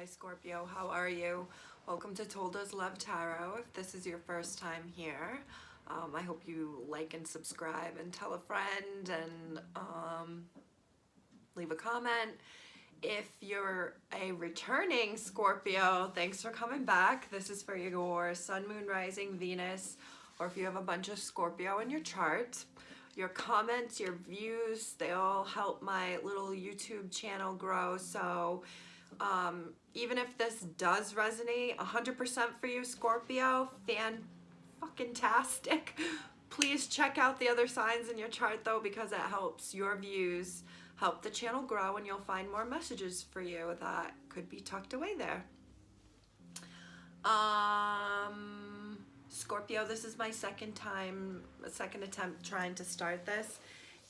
Hi Scorpio, how are you? Welcome to Told Us Love Tarot. If this is your first time here, I hope you like and subscribe and tell a friend and leave a comment. If you're a returning Scorpio, thanks for coming back. This is for your Sun, Moon, Rising, Venus, or if you have a bunch of Scorpio in your chart. Your comments, your views, they all help my little YouTube channel grow. So even if this does resonate 100% for you, Scorpio, fan-fucking-tastic. Please check out the other signs in your chart though, because it helps your views help the channel grow, and you'll find more messages for you that could be tucked away there. Scorpio, this is my second attempt trying to start this,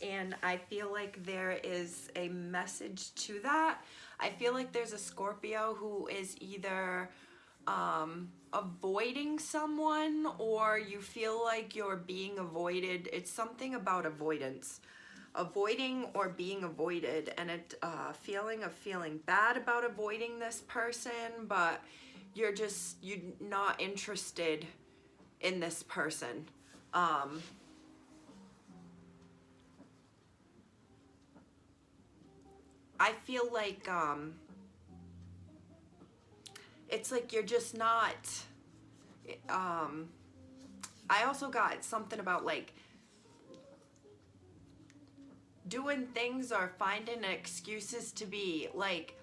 and I feel like there is a message to that. I feel like there's a Scorpio who is either avoiding someone, or you feel like you're being avoided. It's something about avoidance. Avoiding or being avoided, and a feeling of feeling bad about avoiding this person, but you're not interested in this person. I feel like it's like you're just not I also got something about like doing things or finding excuses to be like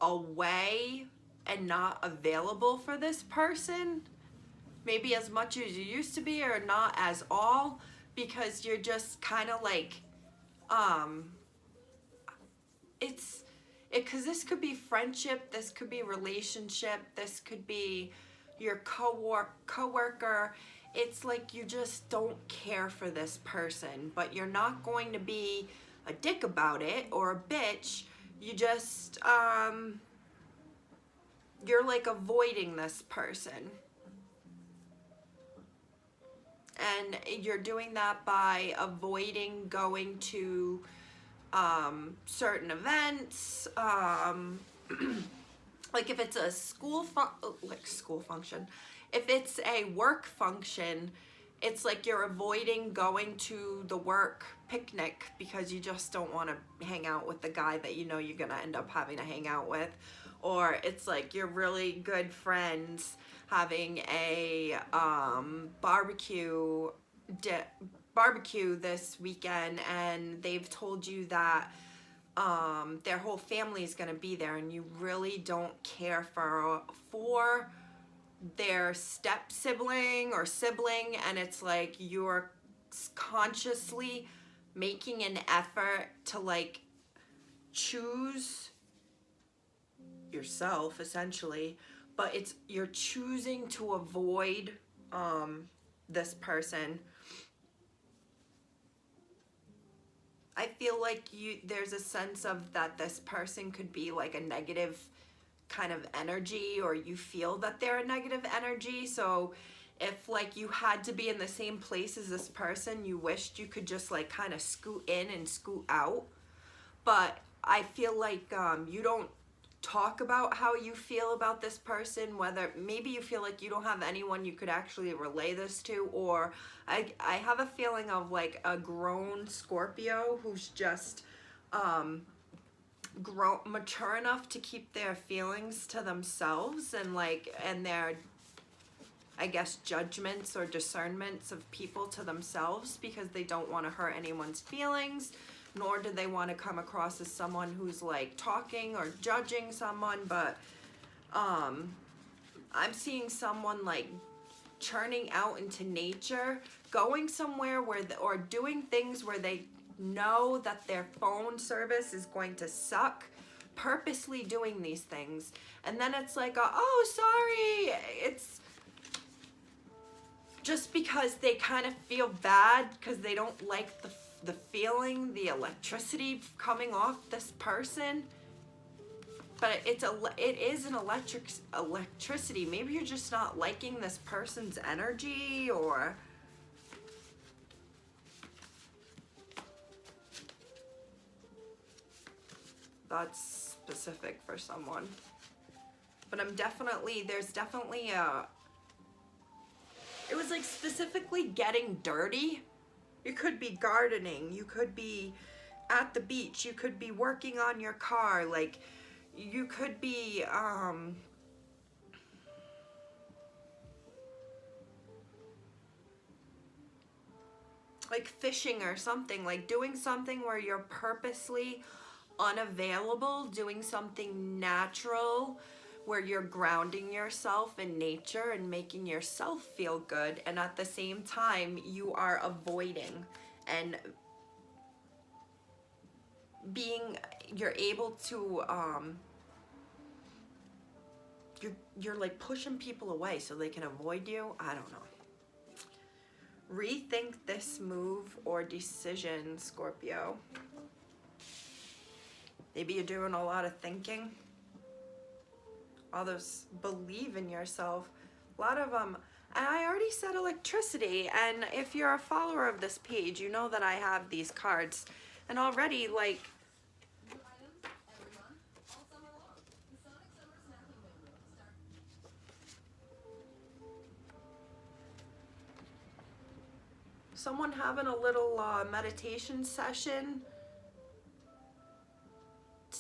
away and not available for this person, maybe as much as you used to be, or not as all, because you're just kind of like because this could be friendship, this could be relationship, this could be your coworker. It's like you just don't care for this person, but you're not going to be a dick about it or a bitch. You just you're like avoiding this person, and you're doing that by avoiding going to certain events, like if it's a school function, if it's a work function, it's like you're avoiding going to the work picnic because you just don't want to hang out with the guy that you know you're gonna end up having to hang out with. Or it's like you're really good friends having a barbecue this weekend, and they've told you that their whole family is going to be there, and you really don't care for their step sibling or sibling, and it's like you're consciously making an effort to like choose yourself essentially, but you're choosing to avoid this person. I feel like there's a sense of that this person could be like a negative kind of energy, or you feel that they're a negative energy. So if like you had to be in the same place as this person, you wished you could just like kind of scoot in and scoot out. But I feel like you don't talk about how you feel about this person, whether maybe you feel like you don't have anyone you could actually relay this to, or I have a feeling of like a grown Scorpio who's just mature enough to keep their feelings to themselves, and their, I guess, judgments or discernments of people to themselves, because they don't want to hurt anyone's feelings, nor do they want to come across as someone who's like talking or judging someone. But I'm seeing someone like churning out into nature, going somewhere or doing things where they know that their phone service is going to suck, purposely doing these things. And then it's like, oh, sorry. It's just because they kind of feel bad because they don't like the feeling, the electricity coming off this person. But it is an electricity. Maybe you're just not liking this person's energy, or that's specific for someone. But there's definitely it was like specifically getting dirty. You could be gardening, you could be at the beach, you could be working on your car, like you could be like fishing or something, like doing something where you're purposely unavailable, doing something natural where you're grounding yourself in nature and making yourself feel good, and at the same time you are avoiding and you're able to you're like pushing people away so they can avoid you. I don't know. Rethink this move or decision, Scorpio. Maybe you're doing a lot of thinking. All those believe in yourself. A lot of and I already said electricity, and if you're a follower of this page, you know that I have these cards, and already like someone having a little meditation session,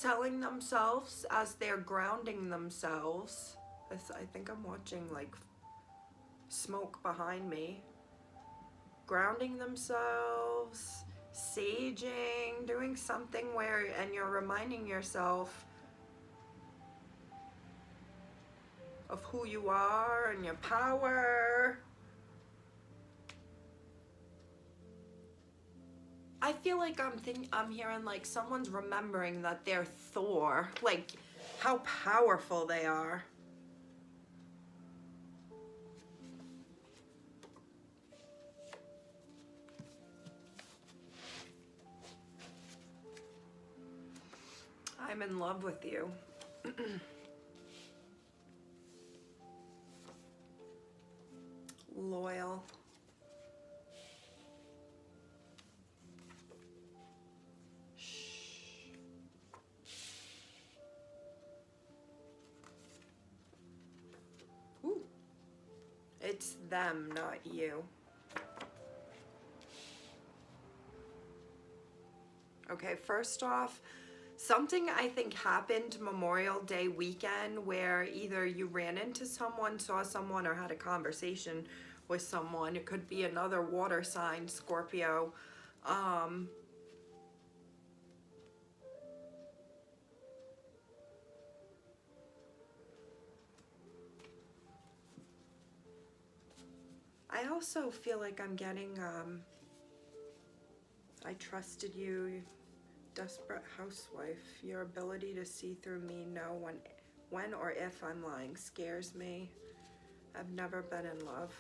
telling themselves as they're grounding themselves. I think I'm watching like smoke behind me. Grounding themselves, saging, doing something and you're reminding yourself of who you are and your power. I feel like I'm hearing like someone's remembering that they're Thor, like how powerful they are. I'm in love with you. Loyal. Ooh. It's them, not you. Okay, first off, something I think happened Memorial Day weekend where either you ran into someone, saw someone, or had a conversation with someone. It could be another water sign, Scorpio. I also feel like I'm getting, I trusted you, desperate housewife. Your ability to see through me, know when or if I'm lying, scares me. I've never been in love.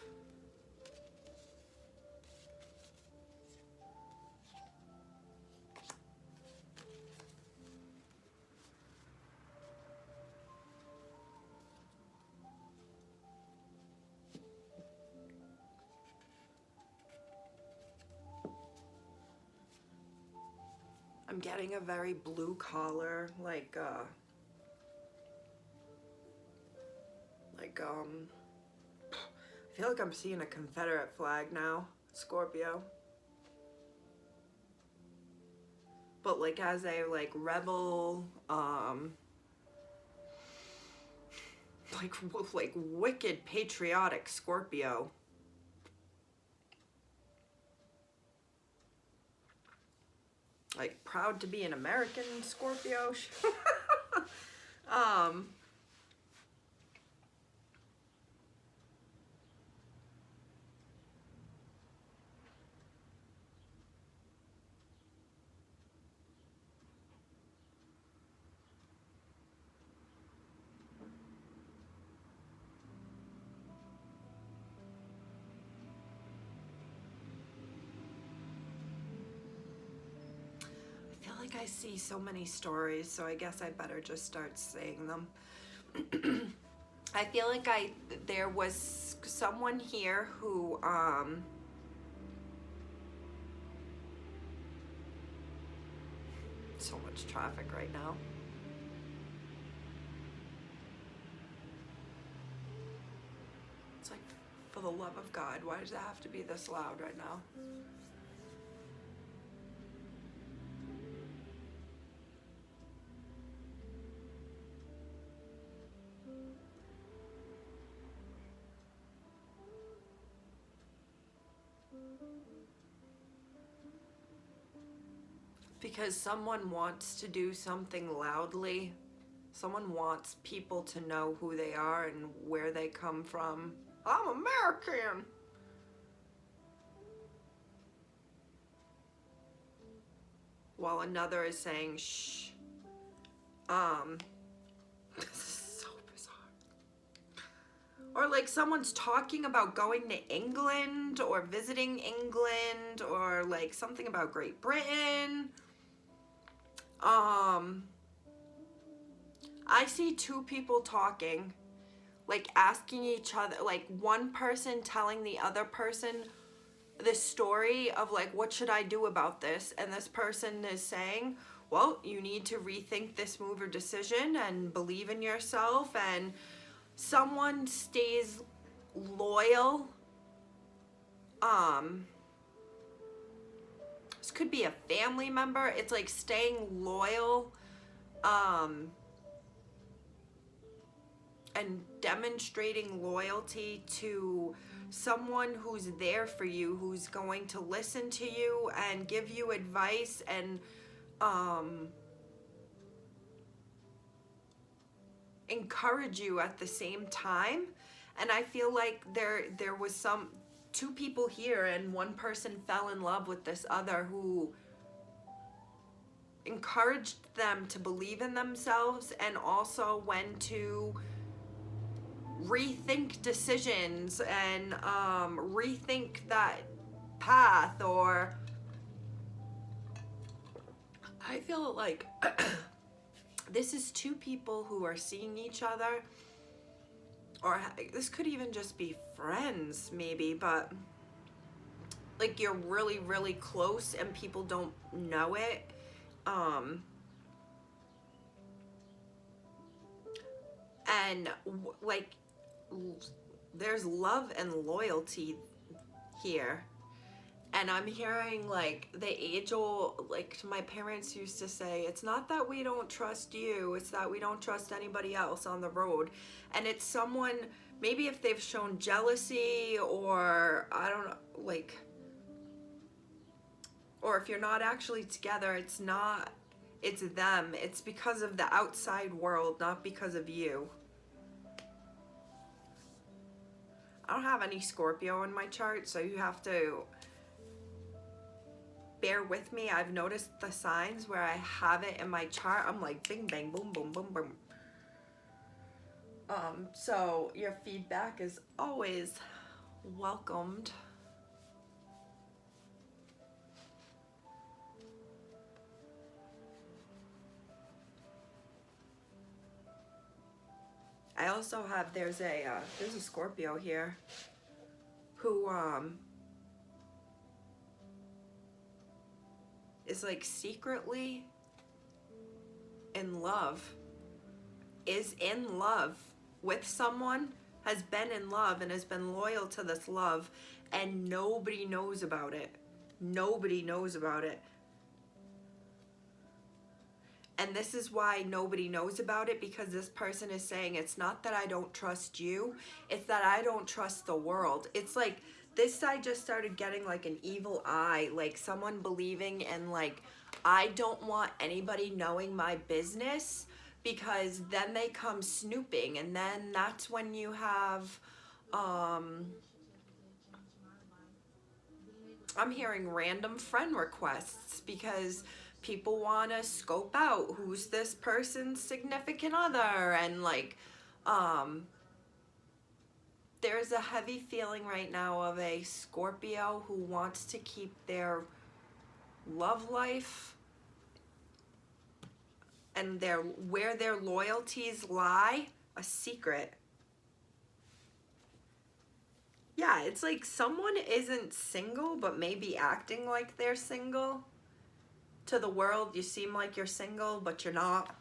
I'm getting a very blue collar, like I feel like I'm seeing a Confederate flag now, Scorpio. But like as a like rebel, like wicked patriotic Scorpio. Like proud to be an American Scorpio. I see so many stories, so I guess I better just start saying them. I feel like there was someone here who so much traffic right now. like, for the love of God, why does it have to be this loud right now? Because someone wants to do something loudly. Someone wants people to know who they are and where they come from. I'm American! While another is saying, shh. This is so bizarre. Or like someone's talking about going to England or visiting England, or like something about Great Britain. I see two people talking, like asking each other, like one person telling the other person the story of like, what should I do about this? And this person is saying, well, you need to rethink this move or decision and believe in yourself. And someone stays loyal. This could be a family member. It's like staying loyal, and demonstrating loyalty to someone who's there for you, who's going to listen to you and give you advice and encourage you at the same time. And I feel like there was two people here, and one person fell in love with this other who encouraged them to believe in themselves, and also when to rethink decisions and rethink that path. Or I feel like this is two people who are seeing each other, or this could even just be friends maybe, but like you're really, really close and people don't know it. And like there's love and loyalty here. And I'm hearing like the age-old, like my parents used to say, it's not that we don't trust you, it's that we don't trust anybody else on the road. And it's someone, maybe if they've shown jealousy, or I don't know, like, or if you're not actually together, it's them. It's because of the outside world, not because of you. I don't have any Scorpio in my chart, so you have to bear with me. I've noticed the signs where I have it in my chart. I'm like bing, bang, boom, boom, boom, boom. So your feedback is always welcomed. I also have, there's a Scorpio here who is like secretly in love, is in love with someone, has been in love and has been loyal to this love, and nobody knows about it. Nobody knows about it. And this is why nobody knows about it, because this person is saying, it's not that I don't trust you, it's that I don't trust the world. It's like this side just started getting like an evil eye, like someone believing in like, I don't want anybody knowing my business, because then they come snooping, and then that's when you have I'm hearing random friend requests, because people want to scope out who's this person's significant other, and like there's a heavy feeling right now of a Scorpio who wants to keep their love life and where their loyalties lie a secret. Yeah, it's like someone isn't single but maybe acting like they're single. To the world, you seem like you're single, but you're not.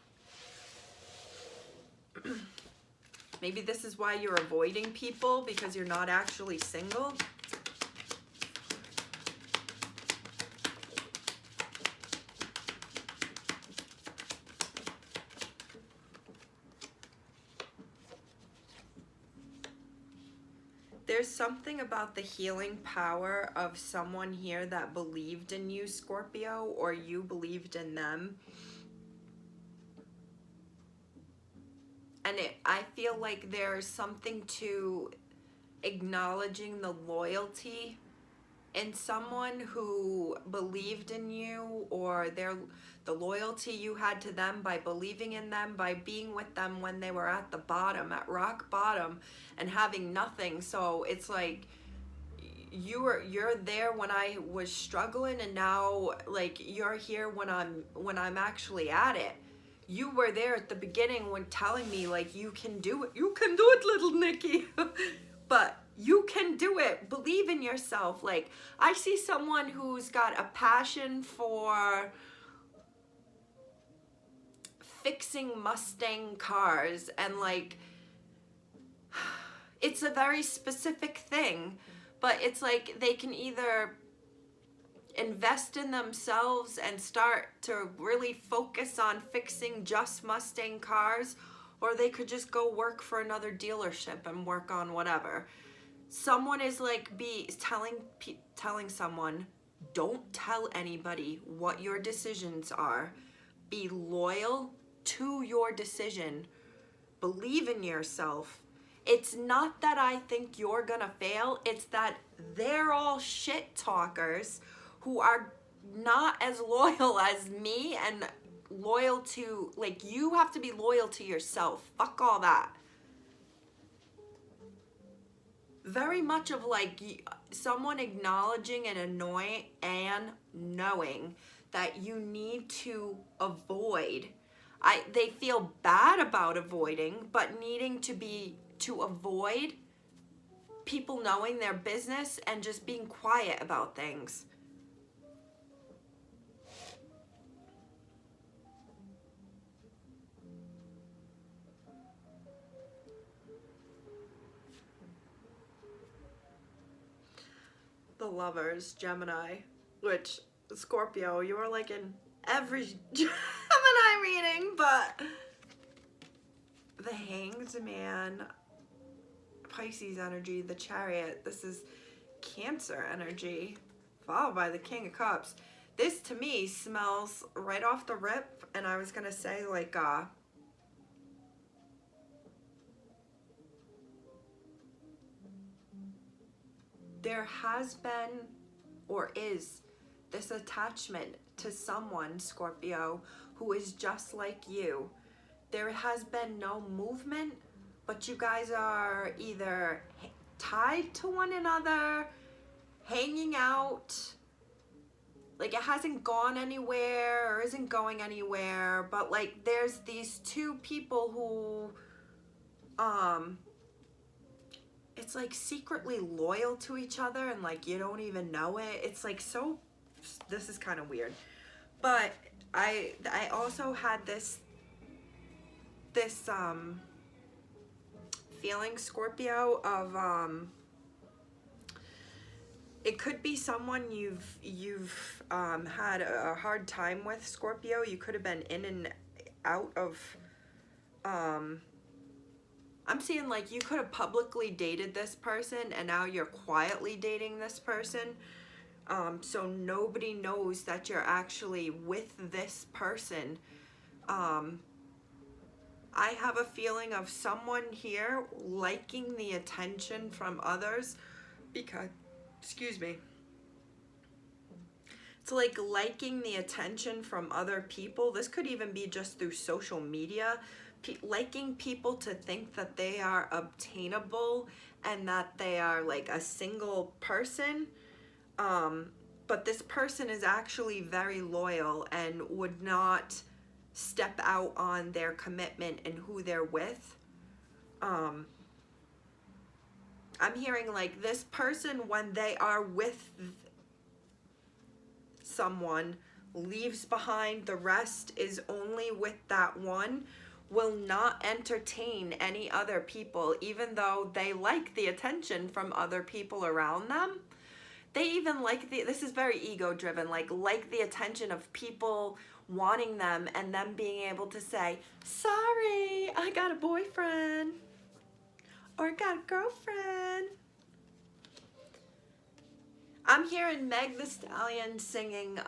Maybe this is why you're avoiding people, because you're not actually single. There's something about the healing power of someone here that believed in you, Scorpio, or you believed in them. And I feel like there's something to acknowledging the loyalty in someone who believed in you, or the loyalty you had to them by believing in them, by being with them when they were at the bottom, at rock bottom, and having nothing. So it's like you're there when I was struggling, and now like you're here when I'm actually at it. You were there at the beginning when telling me like, you can do it, little Nikki. But you can do it. Believe in yourself. Like, I see someone who's got a passion for fixing Mustang cars, and like, it's a very specific thing, but it's like they can either invest in themselves and start to really focus on fixing just Mustang cars, or they could just go work for another dealership and work on whatever. Someone is like telling someone, don't tell anybody what your decisions are. Be loyal to your decision. Believe in yourself. It's not that I think you're gonna fail. It's that they're all shit talkers who are not as loyal as me, and loyal to, like, you have to be loyal to yourself. Fuck all that. Very much of like someone acknowledging and annoying and knowing that you need to avoid. They feel bad about avoiding, but needing to avoid people knowing their business and just being quiet about things. The Lovers, Gemini, which, Scorpio, you are like in every Gemini reading, but the Hanged Man, Pisces energy, the Chariot, this is Cancer energy, followed by the King of Cups. This to me smells right off the rip, and I was gonna say like there has been or is this attachment to someone, Scorpio, who is just like you. There has been no movement, but you guys are either tied to one another, hanging out. Like, it hasn't gone anywhere or isn't going anywhere, but like there's these two people who it's like secretly loyal to each other, and like you don't even know it. It's like, so this is kind of weird. But I also had this feeling, Scorpio, of it could be someone you've had a hard time with, Scorpio. You could have been in and out of I'm seeing like you could have publicly dated this person and now you're quietly dating this person. So nobody knows that you're actually with this person. I have a feeling of someone here liking the attention from others because, excuse me, it's like liking the attention from other people. This could even be just through social media. Liking people to think that they are obtainable and that they are like a single person. But this person is actually very loyal and would not step out on their commitment and who they're with. I'm hearing like this person, when they are with someone, leaves behind the rest, is only with that one, will not entertain any other people, even though they like the attention from other people around them. They even like this is very ego driven, like the attention of people wanting them, and them being able to say, sorry, I got a boyfriend, or got a girlfriend. I'm hearing Meg the Stallion singing,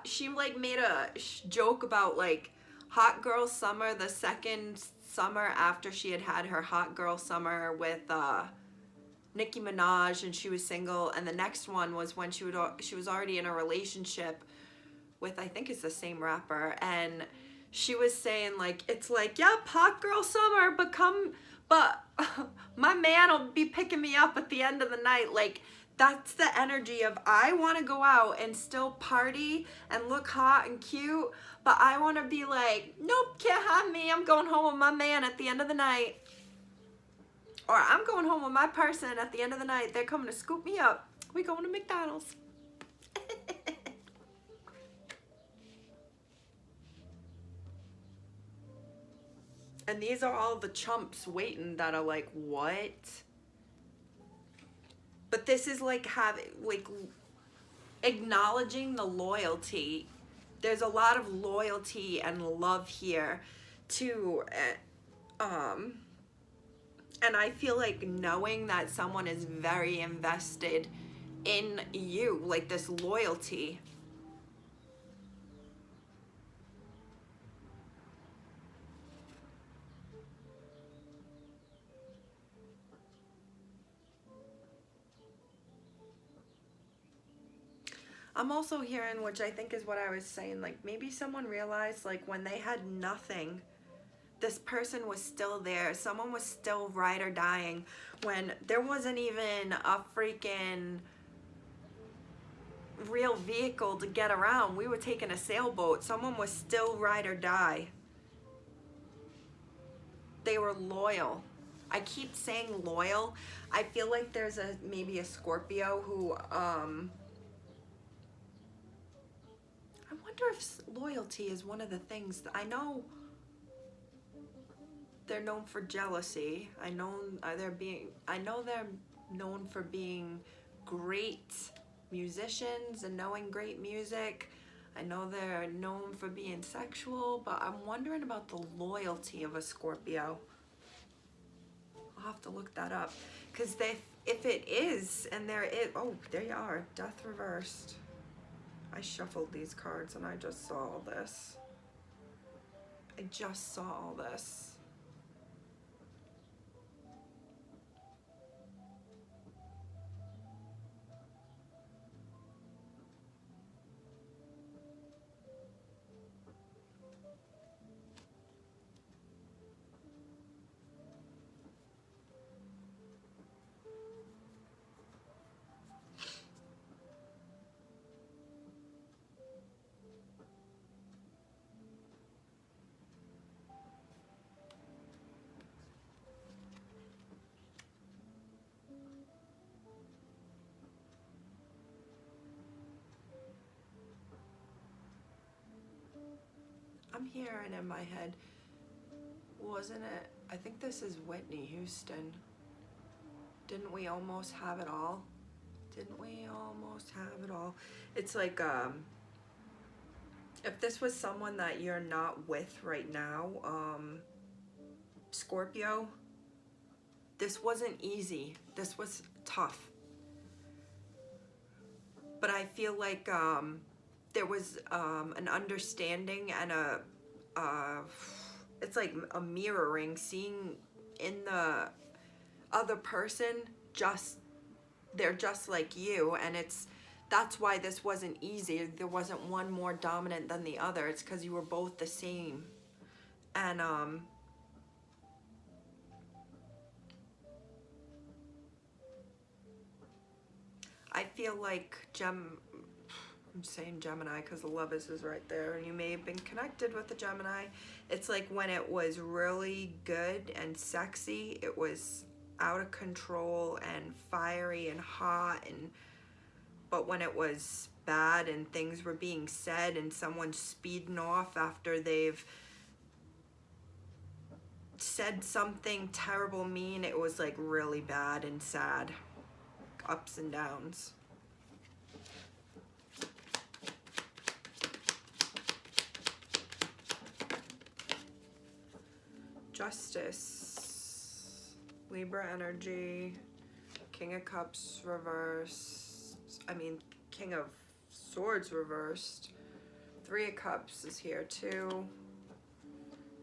she like made a joke about like hot girl summer, the second summer after she had had her hot girl summer with Nicki Minaj and she was single, and the next one was when she was already in a relationship with, I think it's the same rapper, and she was saying like, it's like, yep, hot girl summer, but my man will be picking me up at the end of the night. Like, that's the energy of, I want to go out and still party and look hot and cute, but I want to be like, nope, can't have me. I'm going home with my man at the end of the night. Or I'm going home with my person at the end of the night. They're coming to scoop me up. We going to McDonald's. And these are all the chumps waiting that are like, what? But this is like acknowledging the loyalty. There's a lot of loyalty and love here too. And I feel like knowing that someone is very invested in you, like this loyalty. I'm also hearing, which I think is what I was saying, like maybe someone realized like when they had nothing, this person was still there. Someone was still ride or dying when there wasn't even a freaking real vehicle to get around. We were taking a sailboat. Someone was still ride or die. They were loyal. I keep saying loyal. I feel like there's maybe a Scorpio who I wonder if loyalty is one of the things that I know they're known for jealousy. I know they're known for being great musicians and knowing great music. I know they're known for being sexual, but I'm wondering about the loyalty of a Scorpio. I'll have to look that up, because if it is, and there is, oh, there you are, Death reversed. I shuffled these cards and I just saw all this. I just saw all this. I'm hearing in my head, wasn't it? I think this is Whitney Houston. Didn't we almost have it all? Didn't we almost have it all? It's like, if this was someone that you're not with right now, Scorpio, this wasn't easy. This was tough. But I feel like there was an understanding and it's like a mirroring, seeing in the other person, they're just like you, and that's why this wasn't easy. There wasn't one more dominant than the other. It's because you were both the same. And I feel like I'm saying Gemini because the love is right there, and you may have been connected with the Gemini. It's like when it was really good and sexy, it was out of control and fiery and hot, but when it was bad and things were being said and someone's speeding off after they've said something terrible, mean. It was like really bad and sad. Ups and downs. Justice. Libra energy. King of Cups reversed. King of Swords reversed. Three of Cups is here too.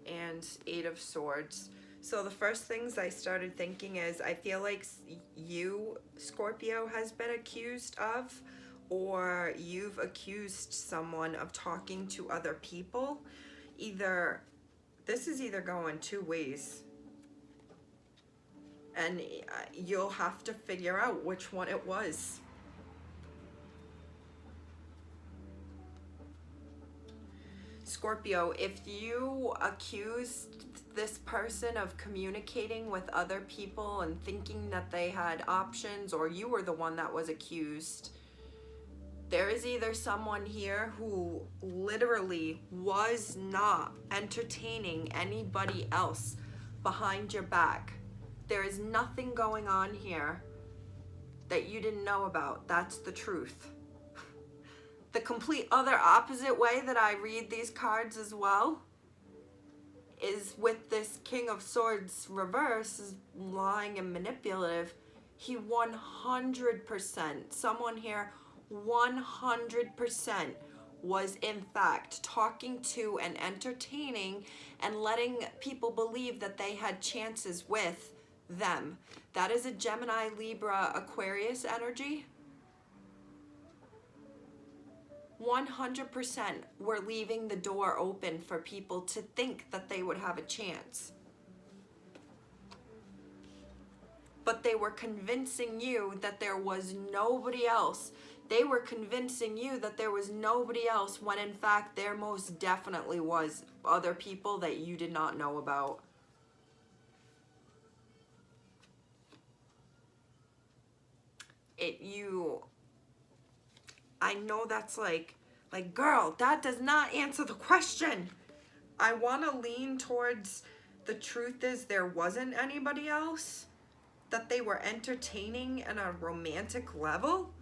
And Eight of Swords. So the first things I started thinking is, I feel like you, Scorpio, has been accused of, or you've accused someone of talking to other people. This is either going two ways. And you'll have to figure out which one it was. Scorpio, if you accused this person of communicating with other people and thinking that they had options, or you were the one that was accused, there is either someone here who literally was not entertaining anybody else behind your back. There is nothing going on here that you didn't know about. That's the truth. The complete other opposite way that I read these cards as well is with this King of Swords reverse, is lying and manipulative. He 100%, someone here 100% was in fact talking to and entertaining and letting people believe that they had chances with them. That is a Gemini, Libra, Aquarius energy. 100% were leaving the door open for people to think that they would have a chance. But they were convincing you that there was nobody else. They were convincing you that there was nobody else, when in fact there most definitely was other people that you did not know about. I know that's like, girl, that does not answer the question. I want to lean towards the truth is there wasn't anybody else that they were entertaining on a romantic level,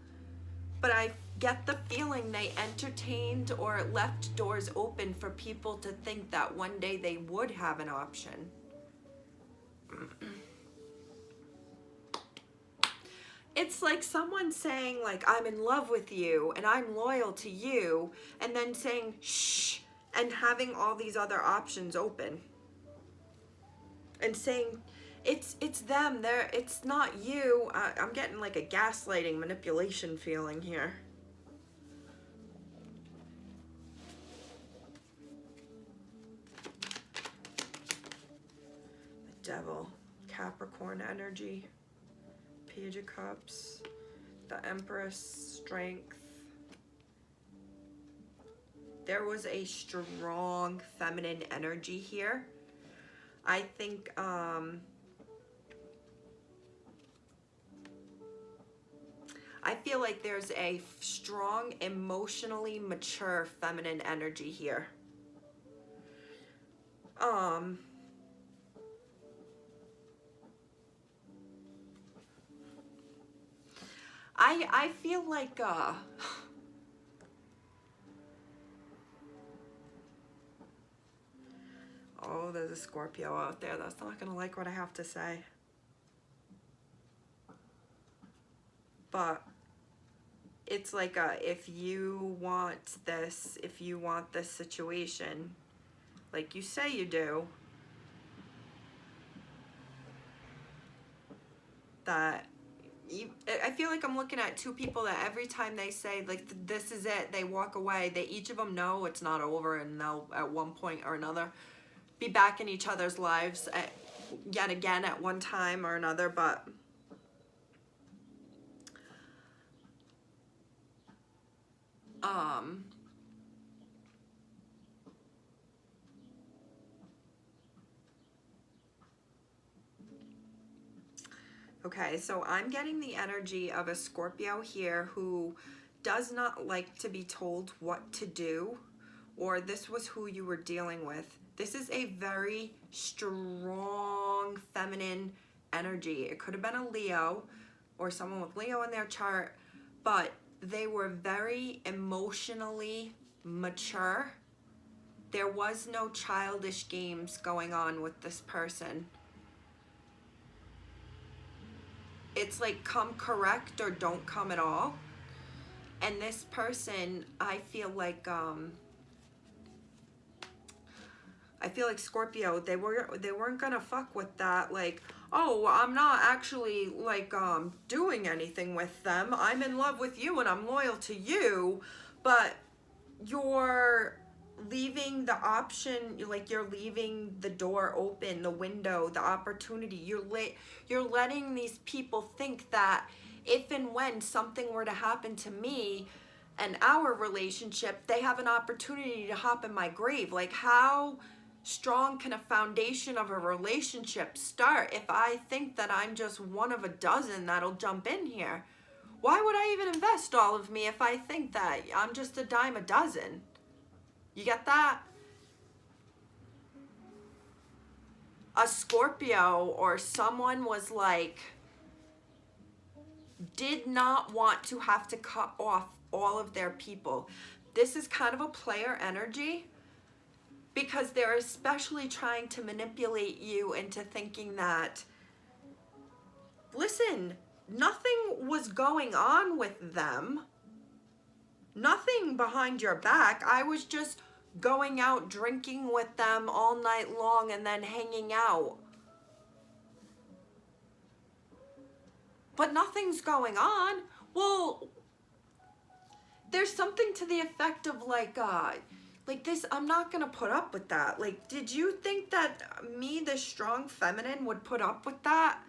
but I get the feeling they entertained or left doors open for people to think that one day they would have an option. It's like someone saying, like, I'm in love with you and I'm loyal to you, and then saying shh and having all these other options open and saying it's them, it's not you. I'm getting like a gaslighting manipulation feeling here. The Devil, Capricorn energy. Page of Cups, the Empress, Strength. There was a strong feminine energy here. I think I feel like there's a strong, emotionally mature feminine energy here. I feel like oh, there's a Scorpio out there that's not gonna like what I have to say. But it's like if you want this situation, like you say you do, that I feel like I'm looking at two people that every time they say, like, this is it, they walk away. They each of them know it's not over, and they'll at one point or another be back in each other's lives yet again at one time or another. But okay, so I'm getting the energy of a Scorpio here who does not like to be told what to do, or this was who you were dealing with. This is a very strong feminine energy. It could have been a Leo or someone with Leo in their chart, but they were very emotionally mature. There was no childish games going on with this person. It's like come correct or don't come at all. And this person, I feel like Scorpio, they weren't gonna fuck with that, like, oh, I'm not actually like doing anything with them. I'm in love with you and I'm loyal to you, but you're leaving the option, like you're leaving the door open, the window, the opportunity. You're letting these people think that if and when something were to happen to me and our relationship, they have an opportunity to hop in my grave. Like, how strong can a foundation of a relationship start if I think that I'm just one of a dozen that'll jump in here? Why would I even invest all of me if I think that I'm just a dime a dozen? You get that? A Scorpio or someone was like, did not want to have to cut off all of their people. This is kind of a player energy, because they're especially trying to manipulate you into thinking that, listen, nothing was going on with them. Nothing behind your back. I was just going out drinking with them all night long and then hanging out. But nothing's going on. Well, there's something to the effect of like this, I'm not gonna put up with that. Like, did you think that me, the strong feminine, would put up with that?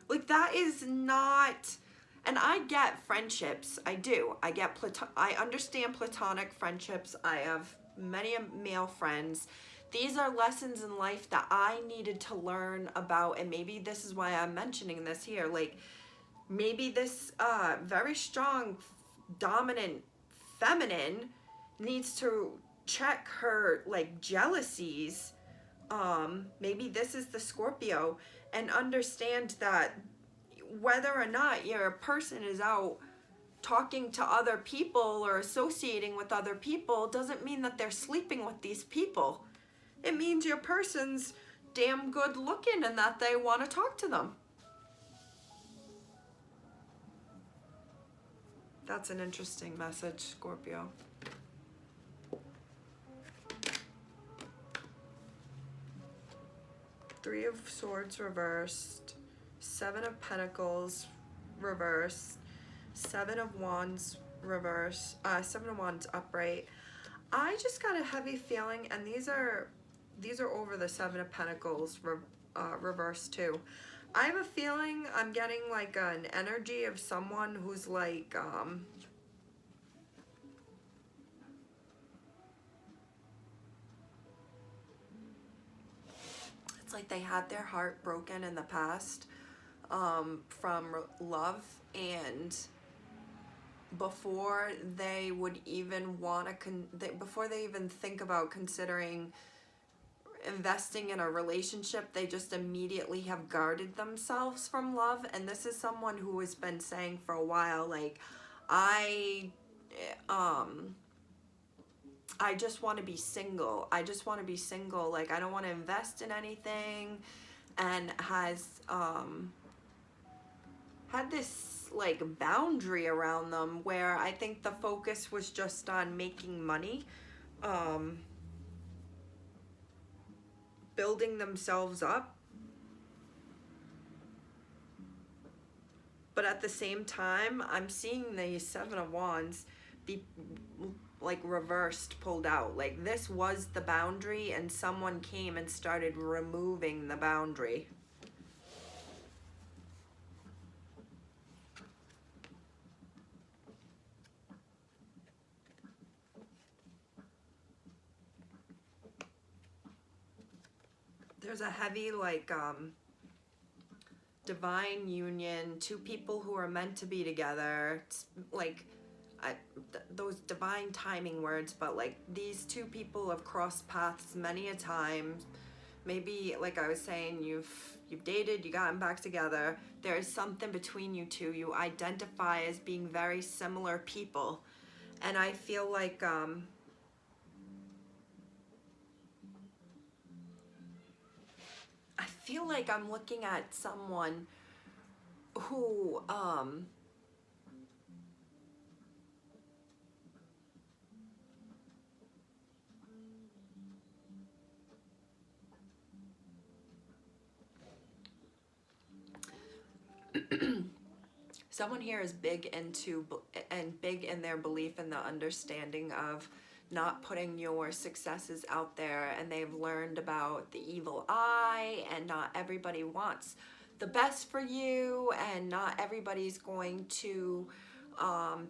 Like, that is not. And I get friendships. I do. I understand platonic friendships. I have many male friends. These are lessons in life that I needed to learn about, and maybe this is why I'm mentioning this here. Like, maybe this very strong, dominant feminine needs to check her like jealousies. Maybe this is the Scorpio, and understand that whether or not your person is out talking to other people or associating with other people doesn't mean that they're sleeping with these people. It means your person's damn good looking and that they want to talk to them. That's an interesting message, Scorpio. Three of Swords reversed, Seven of Pentacles reversed, Seven of Wands reversed, Seven of Wands upright. I just got a heavy feeling, and these are over the Seven of Pentacles reversed too. I have a feeling I'm getting like an energy of someone who's like it's like they had their heart broken in the past from love, and before they would even want to before they even think about considering investing in a relationship, they just immediately have guarded themselves from love. And this is someone who has been saying for a while, like, I just want to be single. I just want to be single. Like, I don't want to invest in anything, and has had this like boundary around them where I think the focus was just on making money, building themselves up, but at the same time I'm seeing the Seven of Wands be like reversed, pulled out. Like, this was the boundary and someone came and started removing the boundary. There's a heavy like divine union, two people who are meant to be together. It's like those divine timing words, but like these two people have crossed paths many a time. Maybe, like I was saying, you've dated, you gotten back together. There is something between you two. You identify as being very similar people. And I feel like I'm looking at someone who someone here is big in their belief in the understanding of not putting your successes out there, and they've learned about the evil eye, and not everybody wants the best for you, and not everybody's going to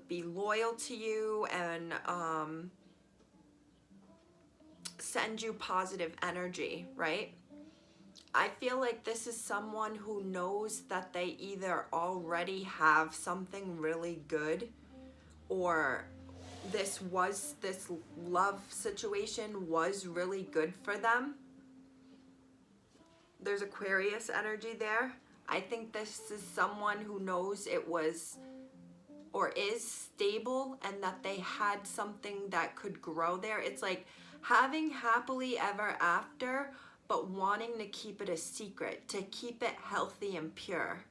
be loyal to you and send you positive energy, right? I feel like this is someone who knows that they either already have something really good, or this love situation was really good for them. There's Aquarius energy there. I think this is someone who knows it was or is stable, and that they had something that could grow there. It's like having happily ever after, but wanting to keep it a secret, to keep it healthy and pure.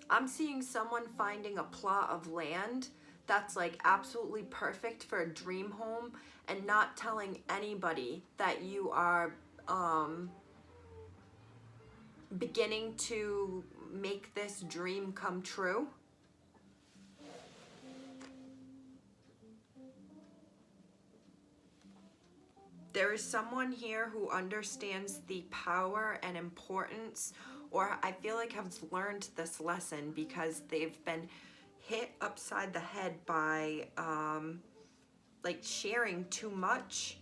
I'm seeing someone finding a plot of land that's like absolutely perfect for a dream home, and not telling anybody that you are beginning to make this dream come true. There is someone here who understands the power and importance, or I feel like has learned this lesson because they've been hit upside the head by like sharing too much.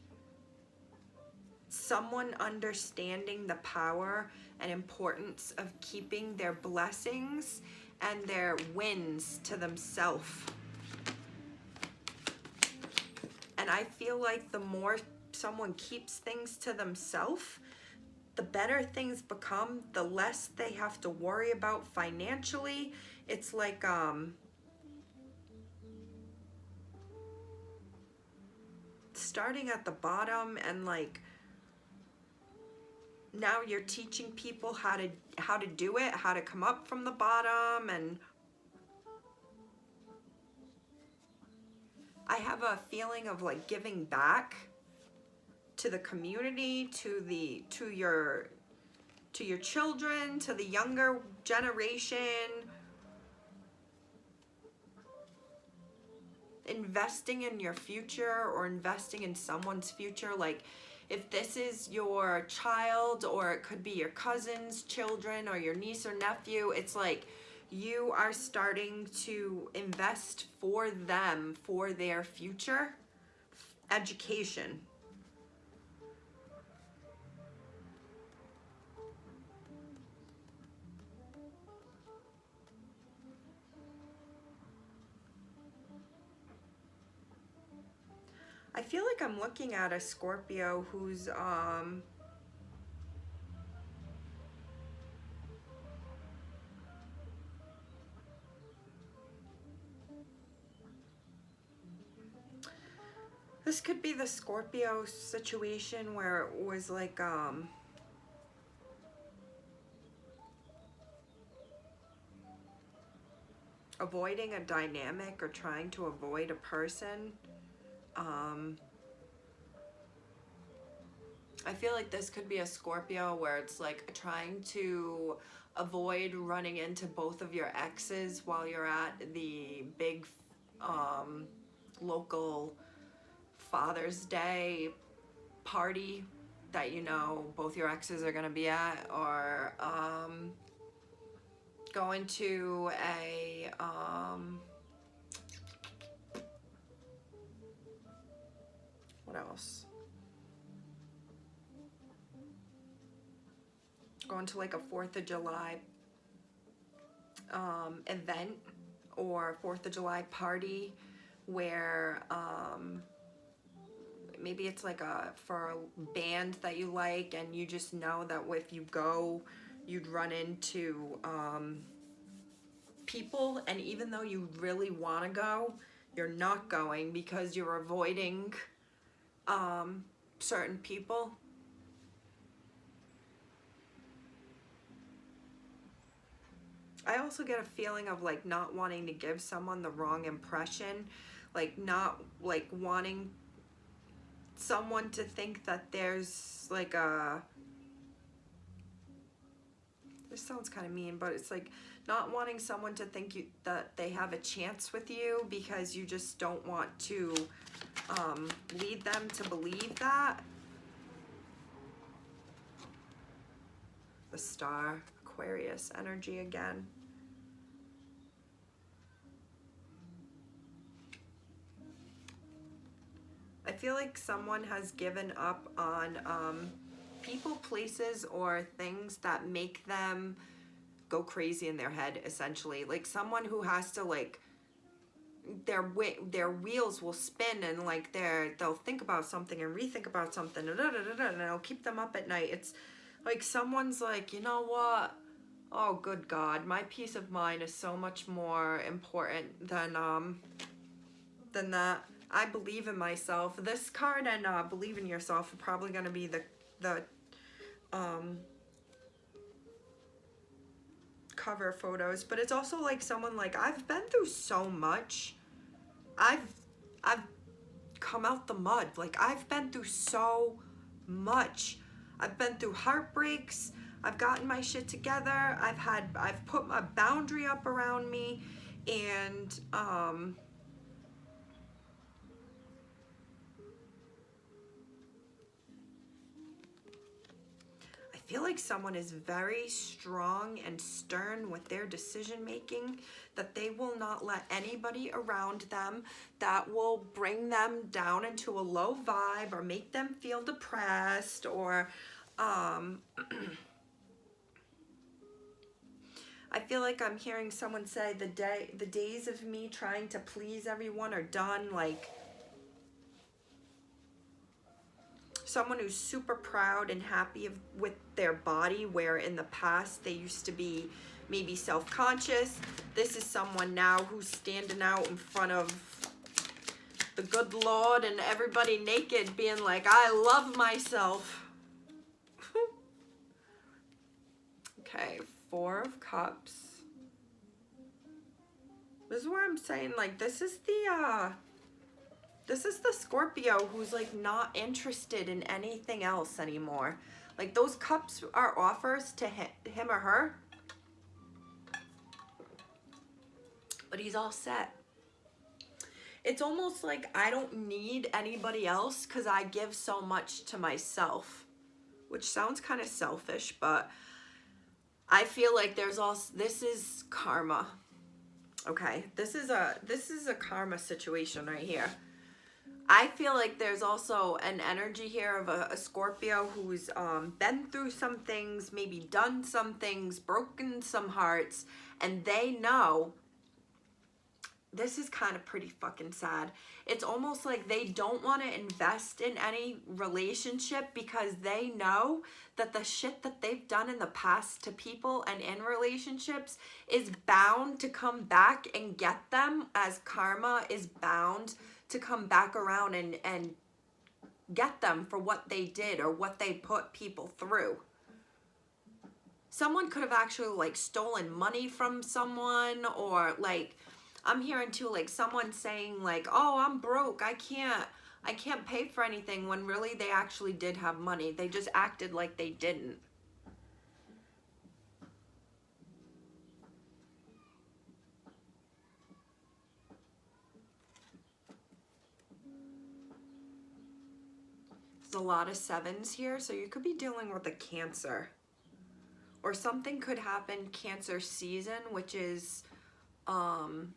Someone understanding the power and importance of keeping their blessings and their wins to themselves. And I feel like the more someone keeps things to themselves, the better things become, the less they have to worry about financially. It's like starting at the bottom, and like now you're teaching people how to do it, how to come up from the bottom. And I have a feeling of like giving back to the community, to your children, to the younger generation. Investing in your future, or investing in someone's future. Like if this is your child, or it could be your cousin's children, or your niece or nephew, it's like you are starting to invest for them, for their future education. I feel like I'm looking at a Scorpio who's this could be the Scorpio situation where it was like avoiding a dynamic, or trying to avoid a person. I feel like this could be a Scorpio where it's like trying to avoid running into both of your exes while you're at the big local Father's Day party that you know both your exes are gonna be at, or going to a what else? Going to like a 4th of July event or 4th of July party where maybe it's like for a band that you like, and you just know that if you go, you'd run into people, and even though you really want to go, you're not going because you're avoiding certain people. I also get a feeling of like not wanting to give someone the wrong impression, like not like wanting someone to think that there's like this sounds kind of mean, but it's like not wanting someone to think that they have a chance with you, because you just don't want to lead them to believe that. The Star, Aquarius energy again. I feel like someone has given up on people, places, or things that make them go crazy in their head, essentially. Like someone who has to like, their wheels will spin, and like they'll think about something and rethink about something, and it'll keep them up at night. It's like someone's like, you know what? Oh, good God, my peace of mind is so much more important than that. I believe in myself. This card and believe in yourself are probably going to be the cover photos, but it's also like someone like, I've been through so much. I've come out the mud. Like I've been through so much. I've been through heartbreaks. I've gotten my shit together. I've put my boundary up around me, and I feel like someone is very strong and stern with their decision making, that they will not let anybody around them that will bring them down into a low vibe or make them feel depressed, or I feel like I'm hearing someone say the days of me trying to please everyone are done. Like someone who's super proud and happy with their body, where in the past they used to be maybe self-conscious. This is someone now who's standing out in front of the good Lord and everybody naked, being like, I love myself. Okay, 4 of Cups. This is where I'm saying, like, this is the Scorpio who's like not interested in anything else anymore. Like those cups are offers to him or her, but he's all set. It's almost like I don't need anybody else because I give so much to myself, which sounds kind of selfish, but I feel like there's also, this is karma. Okay, this is a karma situation right here. I feel like there's also an energy here of a Scorpio who's been through some things, maybe done some things, broken some hearts, and they know, this is kind of pretty fucking sad. It's almost like they don't want to invest in any relationship because they know that the shit that they've done in the past to people and in relationships is bound to come back and get them, as karma is bound to come back around and get them for what they did or what they put people through. Someone could have actually like stolen money from someone, or like I'm hearing too like someone saying like, oh, I'm broke, I can't pay for anything, when really they actually did have money. They just acted like they didn't. A lot of 7s here, so you could be dealing with a Cancer, or something could happen Cancer season, which is end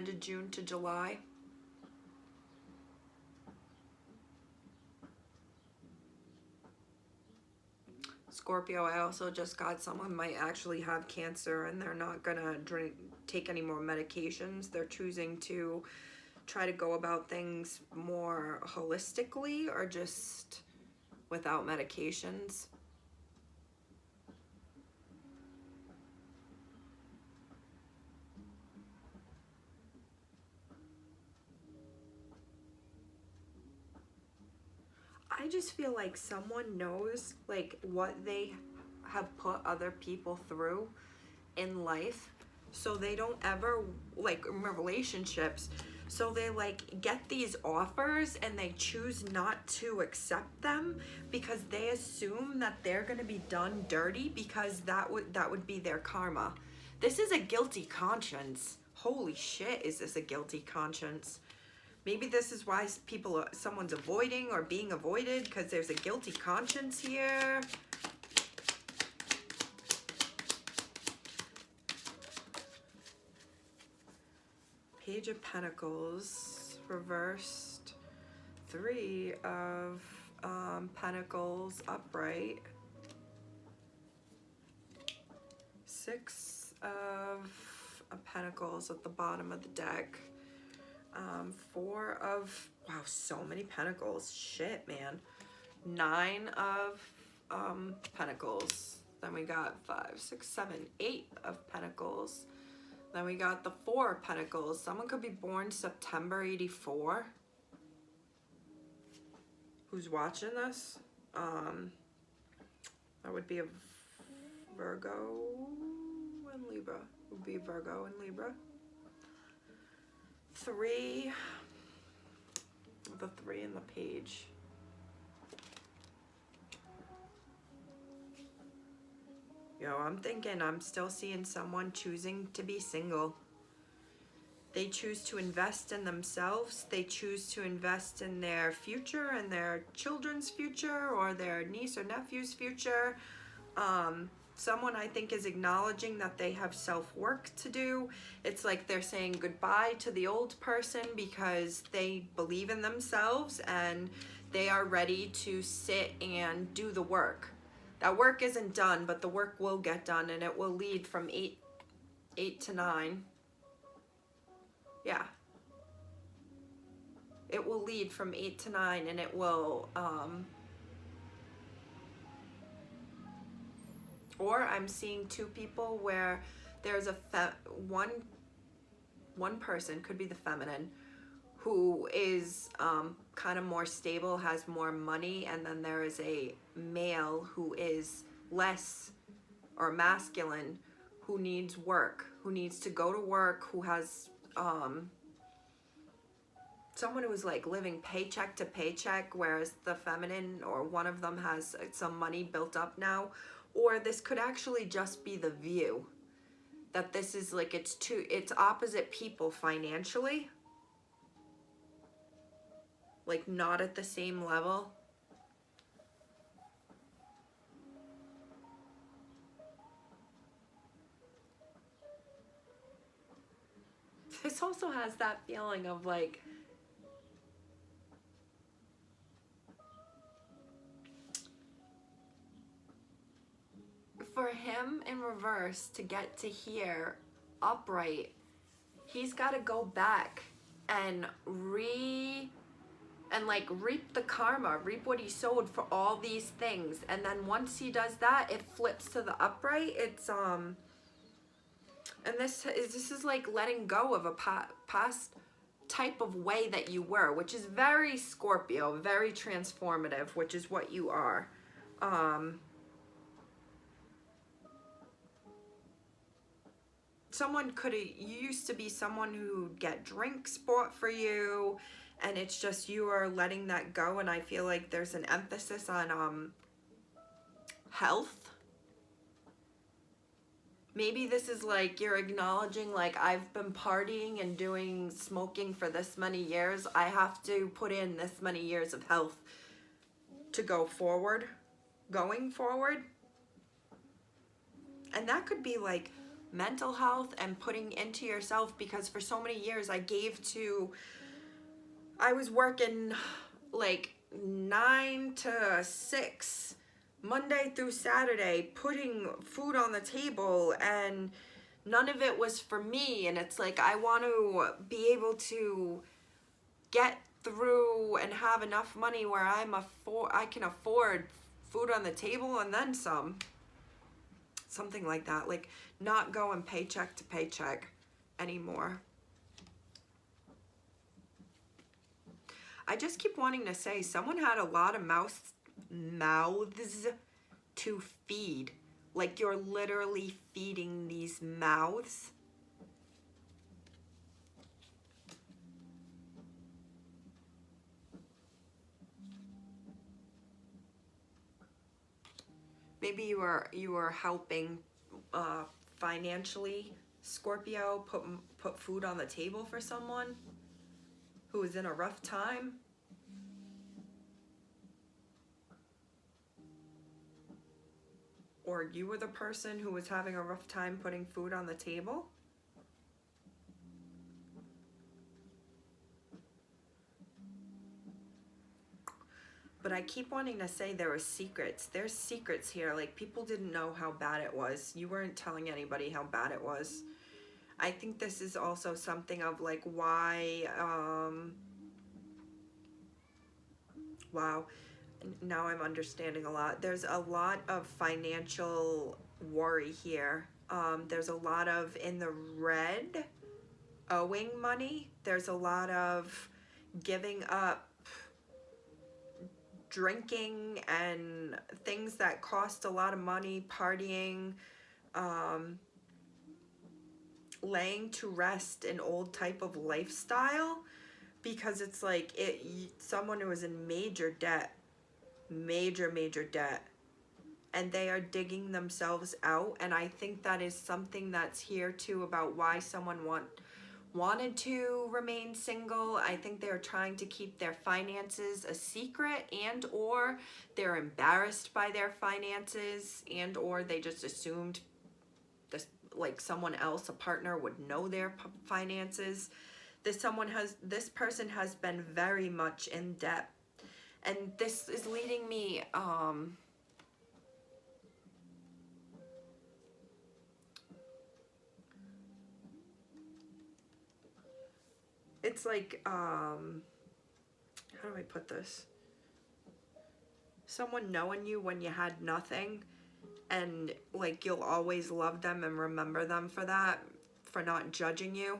of June to July. Scorpio, I also just got someone might actually have cancer and they're not gonna take any more medications. They're choosing to try to go about things more holistically or just without medications. I just feel like someone knows like what they have put other people through in life, so they don't ever, like in relationships, so they like get these offers and they choose not to accept them because they assume that they're going to be done dirty, because that would be their karma. This is a guilty conscience. Holy shit, is this a guilty conscience? Maybe this is why someone's avoiding or being avoided, because there's a guilty conscience here. Page of Pentacles reversed, 3 of Pentacles upright, 6 of Pentacles at the bottom of the deck, 4 of, wow, so many Pentacles, shit, man, 9 of Pentacles, then we got 5, 6, 7, 8 of Pentacles. Then we got the 4 of Pentacles. Someone could be born September 84. Who's watching this? That would be a Virgo and Libra. It would be Virgo and Libra. 3. The 3 in the page. Yo, I'm thinking I'm still seeing someone choosing to be single. They choose to invest in themselves. They choose to invest in their future and their children's future or their niece or nephew's future. Someone, I think, is acknowledging that they have self-work to do. It's like they're saying goodbye to the old person because they believe in themselves and they are ready to sit and do the work. That work isn't done, but the work will get done, and it will lead from 8 to 9. Yeah. It will lead from 8 to 9, and it will, or I'm seeing 2 people where there's a one person, could be the feminine, who is kind of more stable, has more money, and then there is a male who is less, or masculine, who needs work, who needs to go to work, who has someone who is like living paycheck to paycheck, whereas the feminine, or one of them, has some money built up now. Or this could actually just be the view that this is like it's opposite people financially, like not at the same level. This also has that feeling of like, for him in reverse to get to here upright, he's got to go back and reap the karma, reap what he sowed for all these things. And then once he does that, it flips to the upright. It's and this is like letting go of a past type of way that you were, which is very Scorpio, very transformative, which is what you are. Someone you used to be someone who'd get drinks bought for you, and it's just you are letting that go. And I feel like there's an emphasis on health. Maybe this is like you're acknowledging, like, I've been partying and doing smoking for this many years. I have to put in this many years of health to going forward. And that could be like mental health and putting into yourself, because for so many years I was working like 9 to 6 Monday through Saturday putting food on the table, and none of it was for me. And it's like, I want to be able to get through and have enough money where I can afford food on the table and then some. Something like that, like not going paycheck to paycheck anymore. I just keep wanting to say someone had a lot of mouths to feed. Like you're literally feeding these mouths. Maybe you were helping financially, Scorpio, put food on the table for someone who was in a rough time. Or you were the person who was having a rough time putting food on the table. But I keep wanting to say there were secrets. There's secrets here. Like, people didn't know how bad it was. You weren't telling anybody how bad it was. I think this is also something of like why, wow, now I'm understanding a lot. There's a lot of financial worry here. There's a lot of in the red owing money. There's a lot of giving up drinking and things that cost a lot of money, partying, laying to rest an old type of lifestyle, because it's like someone who is in major debt, major debt, and they are digging themselves out. And I think that is something that's here too about why someone wanted to remain single. I think they're trying to keep their finances a secret, and or they're embarrassed by their finances, and or they just assumed this, like someone else, a partner, would know their finances. This person has been very much in debt, and this is leading me it's like, how do I put this? Someone knowing you when you had nothing, and like you'll always love them and remember them for that, for not judging you.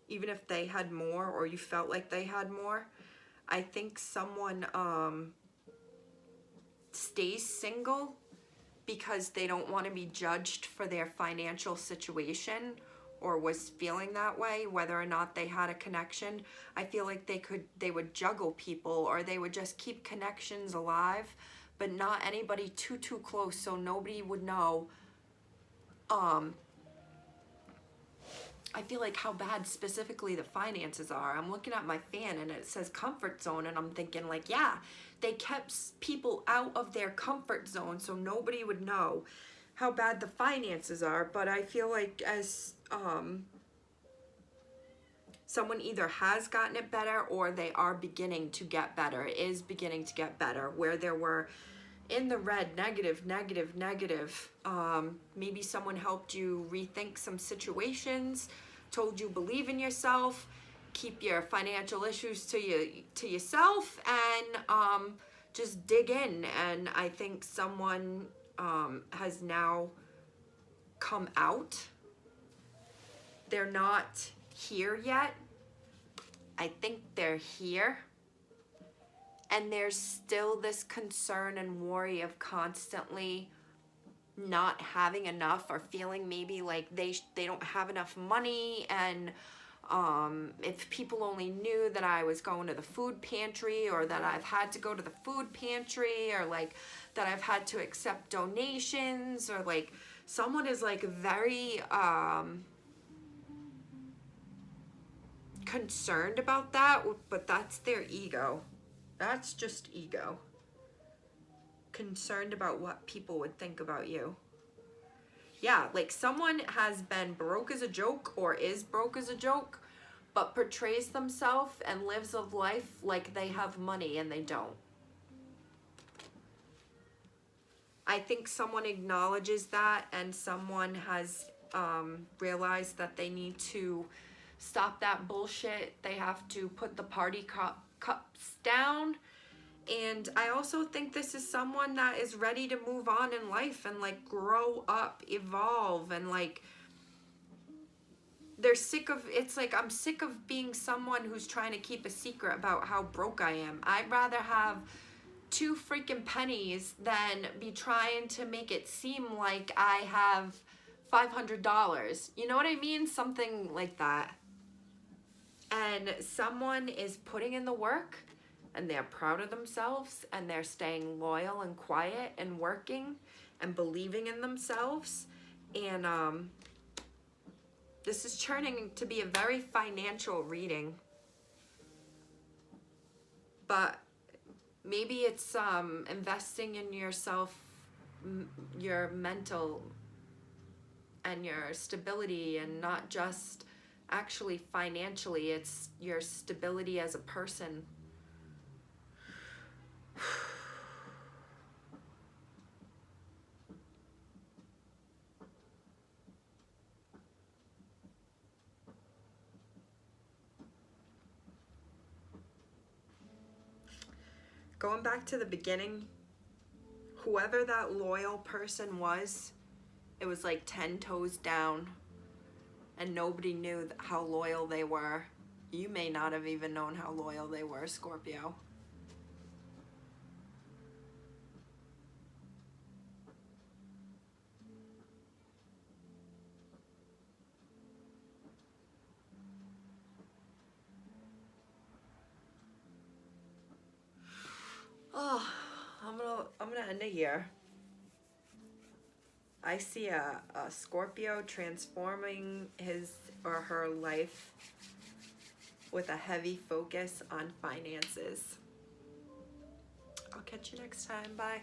Even if they had more or you felt like they had more. I think someone stays single because they don't want to be judged for their financial situation, or was feeling that way, whether or not they had a connection. I feel like they would juggle people, or they would just keep connections alive, but not anybody too close, so nobody would know. I feel like how bad specifically the finances are. I'm looking at my fan and it says comfort zone, and I'm thinking like, yeah, they kept people out of their comfort zone so nobody would know how bad the finances are. But I feel like as someone either has gotten it better, or they are beginning to get better. It is beginning to get better, where there were in the red, negative. Maybe someone helped you rethink some situations, told you believe in yourself, keep your financial issues to yourself, and just dig in. And I think someone has now come out. They're not here yet. I think they're here. And there's still this concern and worry of constantly not having enough, or feeling maybe like they don't have enough money. And if people only knew that I was going to the food pantry, or that I've had to go to the food pantry, or like that I've had to accept donations, or like someone is like very concerned about that, but that's their ego. That's just ego. Concerned about what people would think about you. Yeah, like someone has been broke as a joke, or is broke as a joke, but portrays themselves and lives a life like they have money and they don't. I think someone acknowledges that, and someone has realized that they need to stop that bullshit. They have to put the party cups down. And I also think this is someone that is ready to move on in life and like grow up, evolve, and like they're sick of, it's like, I'm sick of being someone who's trying to keep a secret about how broke I am. I'd rather have 2 freaking pennies than be trying to make it seem like I have $500. You know what I mean? Something like that. And someone is putting in the work, and they're proud of themselves, and they're staying loyal and quiet and working and believing in themselves. And this is turning to be a very financial reading. But maybe it's investing in yourself, your mental and your stability, and not just actually financially. It's your stability as a person. Going back to the beginning, whoever that loyal person was, it was like 10 toes down, and nobody knew how loyal they were. You may not have even known how loyal they were, Scorpio. Oh, I'm gonna end it here. I see a Scorpio transforming his or her life with a heavy focus on finances. I'll catch you next time. Bye.